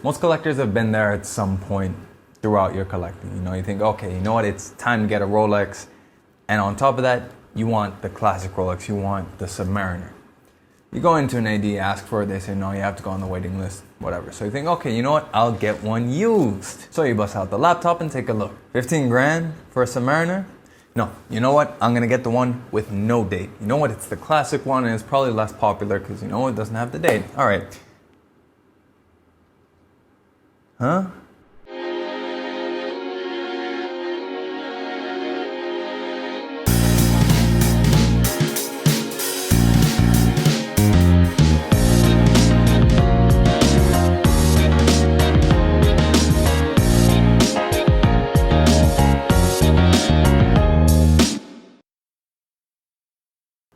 Most collectors have been there at some point throughout your collecting. You know, you think, okay, you know what, it's time to get a Rolex. And on top of that, you want the classic Rolex, you want the Submariner. You go into an AD, ask for it, they say, no, you have to go on the waiting list, whatever. So you think, okay, you know what, I'll get one used. So you bust out the laptop and take a look. 15 grand for a Submariner? No, you know what, I'm gonna get the one with no date. You know what, it's the classic one and it's probably less popular because you know it doesn't have the date. All right. Huh?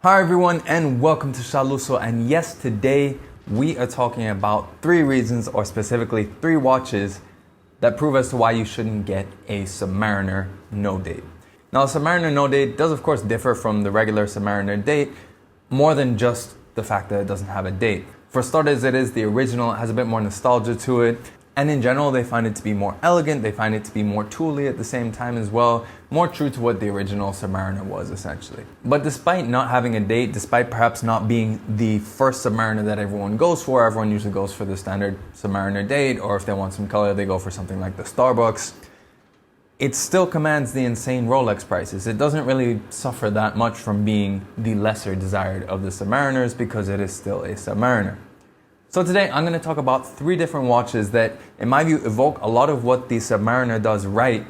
Hi everyone and welcome to Shaluso, and yes, today we are talking about 3 reasons, or specifically 3 watches that prove as to why you shouldn't get a Submariner No-Date. Now, a Submariner No-Date does of course differ from the regular Submariner date more than just the fact that it doesn't have a date. For starters, it is the original, it has a bit more nostalgia to it, and in general they find it to be more elegant, they find it to be more tooly at the same time as well, more true to what the original Submariner was essentially. But despite not having a date, despite perhaps not being the first Submariner that everyone goes for, everyone usually goes for the standard Submariner date, or if they want some color they go for something like the Starbucks, it still commands the insane Rolex prices. It doesn't really suffer that much from being the lesser desired of the Submariners because it is still a Submariner. So today I'm going to talk about 3 different watches that, in my view, evoke a lot of what the Submariner does right,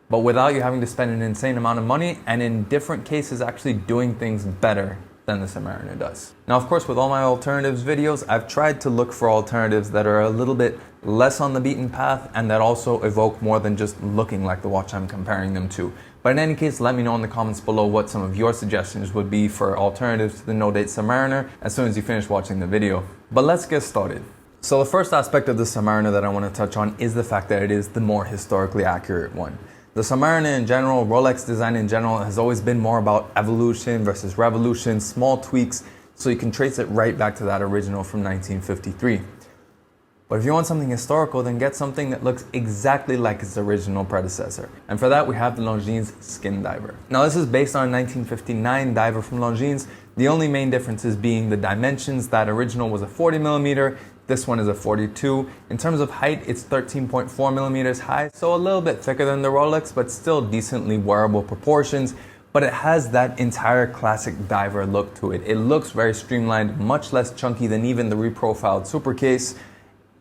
but without you having to spend an insane amount of money, and in different cases actually doing things better than the Submariner does. Now, of course, with all my alternatives videos, I've tried to look for alternatives that are a little bit less on the beaten path and that also evoke more than just looking like the watch I'm comparing them to. But in any case, let me know in the comments below what some of your suggestions would be for alternatives to the No-Date Submariner as soon as you finish watching the video. But let's get started. So the first aspect of the Submariner that I want to touch on is the fact that it is the more historically accurate one. The Submariner in general, Rolex design in general, has always been more about evolution versus revolution, small tweaks, so you can trace it right back to that original from 1953. But if you want something historical, then get something that looks exactly like its original predecessor. And for that, we have the Longines Skin Diver. Now, this is based on a 1959 diver from Longines. The only main differences being the dimensions. That original was a 40 millimeter. This one is a 42. In terms of height, it's 13.4 millimeters high, so a little bit thicker than the Rolex, but still decently wearable proportions. But it has that entire classic diver look to it. It looks very streamlined, much less chunky than even the reprofiled Super case.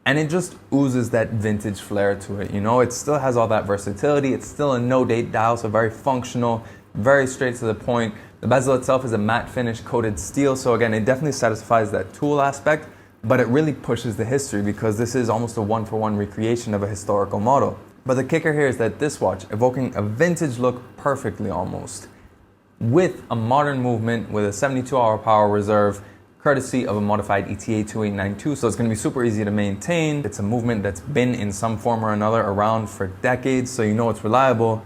And it just oozes that vintage flair to it. You know, it still has all that versatility. It's still a no-date dial, so very functional, very straight to the point. The bezel itself is a matte finish coated steel, so again, it definitely satisfies that tool aspect, but it really pushes the history because this is almost a 1-for-1 recreation of a historical model. But the kicker here is that this watch, evoking a vintage look perfectly almost, with a modern movement with a 72-hour power reserve, courtesy of a modified ETA 2892, so it's going to be super easy to maintain. It's a movement that's been in some form or another around for decades, so you know it's reliable.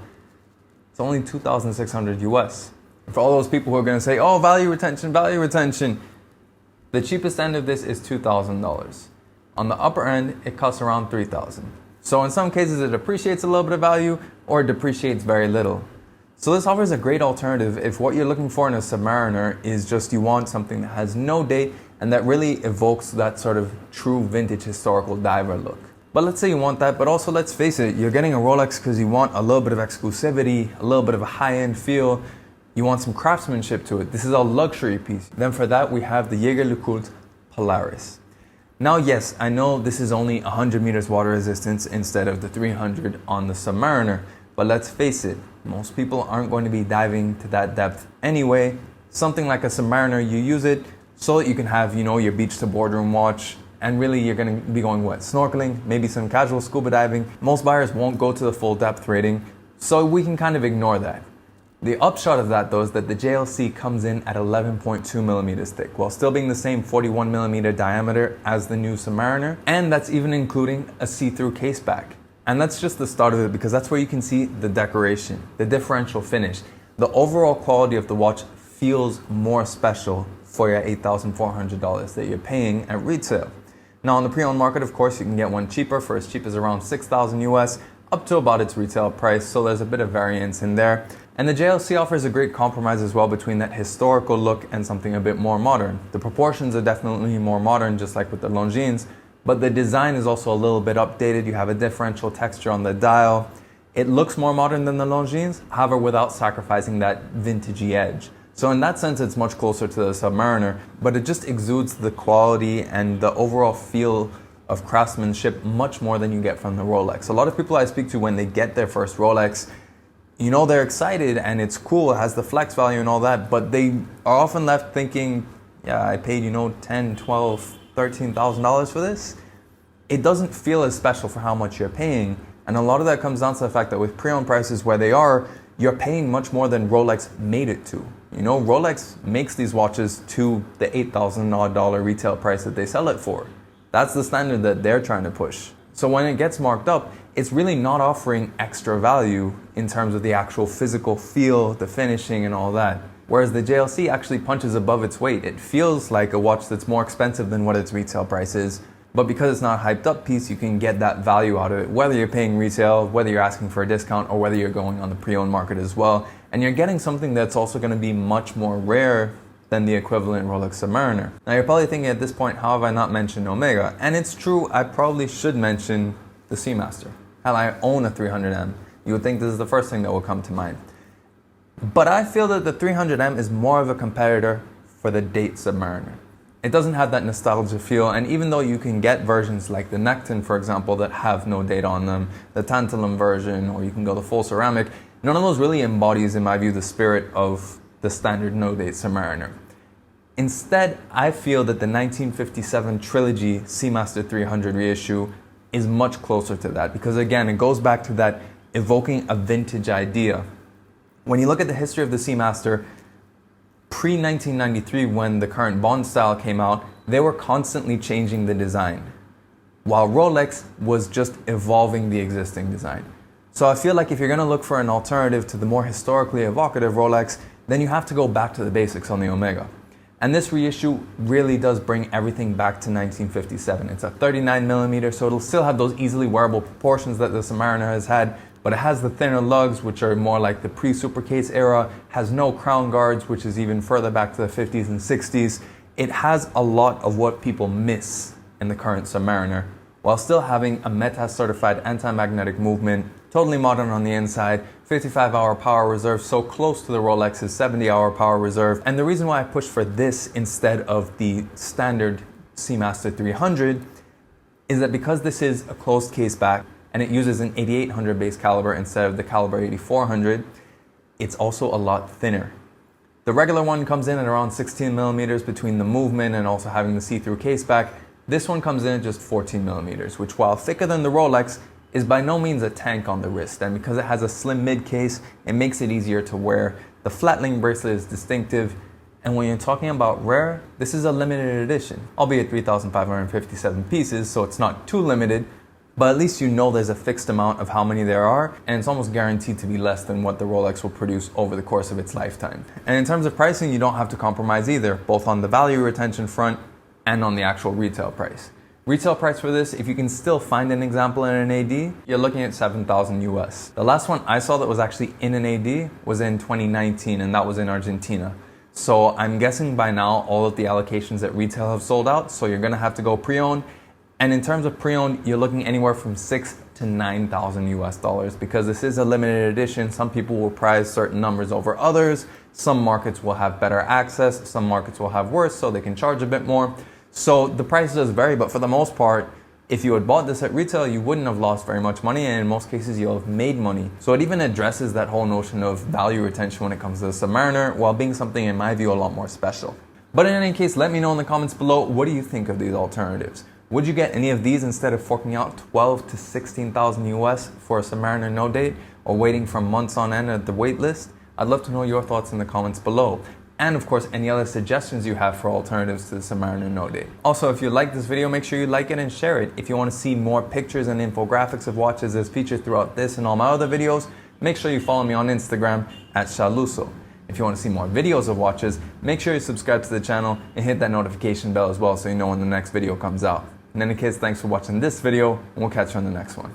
It's only $2,600 US. And for all those people who are going to say, oh, value retention, the cheapest end of this is $2,000. On the upper end, it costs around $3,000. So in some cases, it appreciates a little bit of value or it depreciates very little. So this offers a great alternative if what you're looking for in a Submariner is just you want something that has no date and that really evokes that sort of true vintage historical diver look. But let's say you want that, but also let's face it, you're getting a Rolex because you want a little bit of exclusivity, a little bit of a high-end feel, you want some craftsmanship to it. This is a luxury piece. Then for that, we have the Jaeger LeCoultre Polaris. Now, yes, I know this is only 100 meters water resistance instead of the 300 on the Submariner, but let's face it, most people aren't going to be diving to that depth anyway. Something like a Submariner, you use it so that you can have, you know, your beach to boardroom watch, and really you're going to be going what? Snorkeling, maybe some casual scuba diving. Most buyers won't go to the full depth rating, so we can kind of ignore that. The upshot of that, though, is that the JLC comes in at 11.2 millimeters thick, while still being the same 41 millimeter diameter as the new Submariner, and that's even including a see-through case back. And that's just the start of it, because that's where you can see the decoration, the differential finish. The overall quality of the watch feels more special for your $8,400 that you're paying at retail. Now on the pre-owned market, of course, you can get one cheaper for as cheap as around 6,000 US up to about its retail price, so there's a bit of variance in there. And the JLC offers a great compromise as well between that historical look and something a bit more modern. The proportions are definitely more modern, just like with the Longines, but the design is also a little bit updated. You have a differential texture on the dial. It looks more modern than the Longines, however, without sacrificing that vintagey edge. So in that sense, it's much closer to the Submariner, but it just exudes the quality and the overall feel of craftsmanship much more than you get from the Rolex. A lot of people I speak to, when they get their first Rolex, you know, they're excited and it's cool, it has the flex value and all that, but they are often left thinking, yeah, I paid, you know, $10, $12, $13,000 for this. It doesn't feel as special for how much you're paying. And a lot of that comes down to the fact that with pre-owned prices where they are, you're paying much more than Rolex made it to. You know, Rolex makes these watches to the $8,000 odd retail price that they sell it for. That's the standard that they're trying to push. So when it gets marked up, it's really not offering extra value in terms of the actual physical feel, the finishing and all that. Whereas the JLC actually punches above its weight. It feels like a watch that's more expensive than what its retail price is, but because it's not a hyped up piece, you can get that value out of it, whether you're paying retail, whether you're asking for a discount, or whether you're going on the pre-owned market as well. And you're getting something that's also going to be much more rare than the equivalent Rolex Submariner. Now you're probably thinking at this point, how have I not mentioned Omega? And it's true, I probably should mention the Seamaster. Hell, I own a 300M. You would think this is the first thing that will come to mind. But I feel that the 300M is more of a competitor for the Date Submariner. It doesn't have that nostalgia feel, and even though you can get versions like the Necton, for example, that have no date on them, the Tantalum version, or you can go the full ceramic, none of those really embodies, in my view, the spirit of the standard No-Date Submariner. Instead, I feel that the 1957 Trilogy Seamaster 300 reissue is much closer to that, because again, it goes back to that evoking a vintage idea. When you look at the history of the Seamaster, pre-1993, when the current Bond style came out, they were constantly changing the design, while Rolex was just evolving the existing design. So I feel like if you're going to look for an alternative to the more historically evocative Rolex, then you have to go back to the basics on the Omega. And this reissue really does bring everything back to 1957. It's a 39mm, so it'll still have those easily wearable proportions that the Submariner has had, but it has the thinner lugs, which are more like the pre-super case era, has no crown guards, which is even further back to the 50s and 60s. It has a lot of what people miss in the current Submariner, while still having a METAS certified anti-magnetic movement, totally modern on the inside, 55-hour power reserve, so close to the Rolex's 70-hour power reserve. And the reason why I pushed for this instead of the standard Seamaster 300 is that because this is a closed case back and it uses an 8800 base caliber instead of the caliber 8400, it's also a lot thinner. The regular one comes in at around 16mm between the movement and also having the see-through case back. This one comes in at just 14mm, which, while thicker than the Rolex, is by no means a tank on the wrist, and because it has a slim mid case, it makes it easier to wear. The flat link bracelet is distinctive, and when you're talking about rare, this is a limited edition, albeit 3,557 pieces, so it's not too limited, but at least you know there's a fixed amount of how many there are, and it's almost guaranteed to be less than what the Rolex will produce over the course of its lifetime. And in terms of pricing, you don't have to compromise either, both on the value retention front and on the actual retail price. Retail price for this, if you can still find an example in an AD, you're looking at 7,000 US. The last one I saw that was actually in an AD was in 2019, and that was in Argentina. So I'm guessing by now all of the allocations at retail have sold out, so you're gonna have to go pre-owned. And in terms of pre-owned, you're looking anywhere from 6,000 to 9,000 US dollars, because this is a limited edition. Some people will prize certain numbers over others. Some markets will have better access, some markets will have worse, so they can charge a bit more. So the price does vary, but for the most part, if you had bought this at retail, you wouldn't have lost very much money, and in most cases, you'll have made money. So it even addresses that whole notion of value retention when it comes to the Submariner, while being something, in my view, a lot more special. But in any case, let me know in the comments below, what do you think of these alternatives? Would you get any of these instead of forking out 12 to 16,000 US for a Submariner No-Date, or waiting for months on end at the wait list? I'd love to know your thoughts in the comments below. And of course, any other suggestions you have for alternatives to the Submariner No-Date. Also, if you like this video, make sure you like it and share it. If you want to see more pictures and infographics of watches as featured throughout this and all my other videos, make sure you follow me on Instagram at Shaluso. If you want to see more videos of watches, make sure you subscribe to the channel and hit that notification bell as well so you know when the next video comes out. In any case, thanks for watching this video, and we'll catch you on the next one.